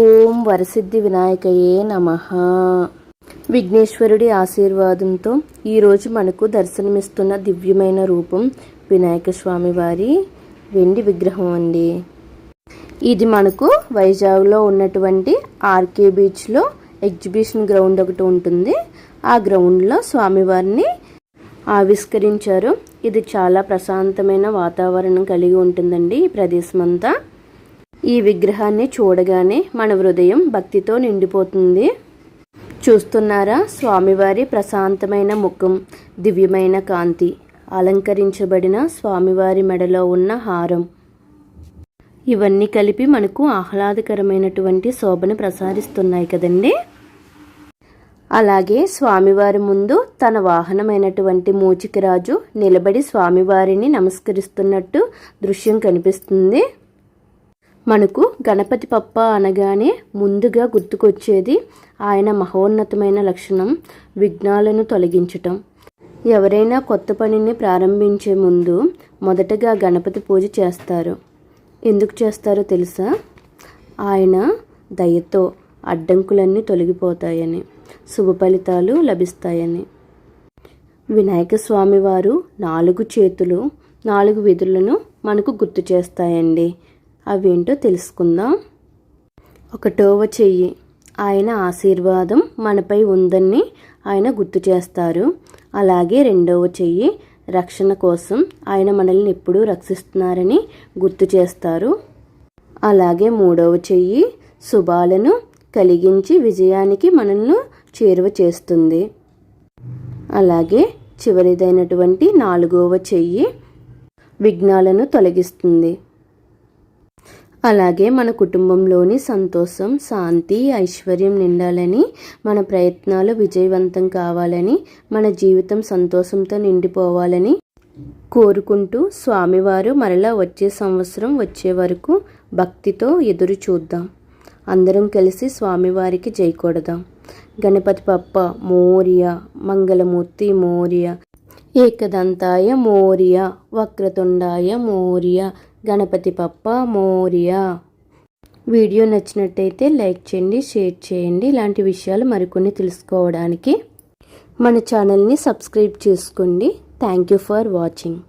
ఓం వరసిద్ధి వినాయకయే నమః. విఘ్నేశ్వరుడి ఆశీర్వాదంతో ఈరోజు మనకు దర్శనమిస్తున్న దివ్యమైన రూపం వినాయక స్వామి వారి వెండి విగ్రహం అండి. ఇది మనకు వైజాగ్లో ఉన్నటువంటి ఆర్కే బీచ్లో ఎగ్జిబిషన్ గ్రౌండ్ ఒకటి ఉంటుంది. ఆ గ్రౌండ్లో స్వామివారిని ఆవిష్కరించారు. ఇది చాలా ప్రశాంతమైన వాతావరణం కలిగి ఉంటుందండి ఈ ప్రదేశం అంతా. ఈ విగ్రహాన్ని చూడగానే మన హృదయం భక్తితో నిండిపోతుంది. చూస్తున్నారా, స్వామివారి ప్రశాంతమైన ముఖం, దివ్యమైన కాంతి, అలంకరించబడిన స్వామివారి మెడలో ఉన్న హారం, ఇవన్నీ కలిపి మనకు ఆహ్లాదకరమైనటువంటి శోభను ప్రసాదిస్తున్నాయి కదండి. అలాగే స్వామివారి ముందు తన వాహనమైనటువంటి మూచికరాజు నిలబడి స్వామివారిని నమస్కరిస్తున్నట్టు దృశ్యం కనిపిస్తుంది. మనకు గణపతి బప్పా అనగానే ముందుగా గుర్తుకొచ్చేది ఆయన మహోన్నతమైన లక్షణం విఘ్నాలను తొలగించటం. ఎవరైనా కొత్త పనిని ప్రారంభించే ముందు మొదటగా గణపతి పూజ చేస్తారు. ఎందుకు చేస్తారో తెలుసా? ఆయన దయతో అడ్డంకులన్నీ తొలగిపోతాయని, శుభ ఫలితాలు లభిస్తాయని. వినాయక స్వామి వారు 4 చేతులు 4 విధులను మనకు గుర్తు చేస్తాయండి. అవేంటో తెలుసుకుందాం. 1వ చెయ్యి, ఆయన ఆశీర్వాదం మనపై ఉందని ఆయన గుర్తు చేస్తారు. అలాగే 2వ చెయ్యి, రక్షణ కోసం ఆయన మనల్ని ఎప్పుడూ రక్షిస్తున్నారని గుర్తు చేస్తారు. అలాగే 3వ చెయ్యి, శుభాలను కలిగించి విజయానికి మనల్ని చేరువ చేస్తుంది. అలాగే చివరిదైనటువంటి 4వ చెయ్యి, విఘ్నాలను తొలగిస్తుంది. అలాగే మన కుటుంబంలోని సంతోషం, శాంతి, ఐశ్వర్యం నిండాలని, మన ప్రయత్నాలు విజయవంతం కావాలని, మన జీవితం సంతోషంతో నిండిపోవాలని కోరుకుంటూ స్వామివారు మరలా వచ్చే సంవత్సరం వచ్చే వరకు భక్తితో ఎదురు చూద్దాం. అందరం కలిసి స్వామివారికి జై కొడదాం. గణపతి బప్పా మోరియా, మంగళమూర్తి మోరియా, ఏకదంతాయ మోరియా, వక్రతుండాయ మోరియా, గణపతి బప్పా మోరియా. వీడియో నచ్చినట్టయితే లైక్ చేయండి, షేర్ చేయండి. ఇలాంటి విషయాలు మరికొన్ని తెలుసుకోవడానికి మన ఛానల్ని సబ్స్క్రైబ్ చేసుకోండి. Thank you for watching.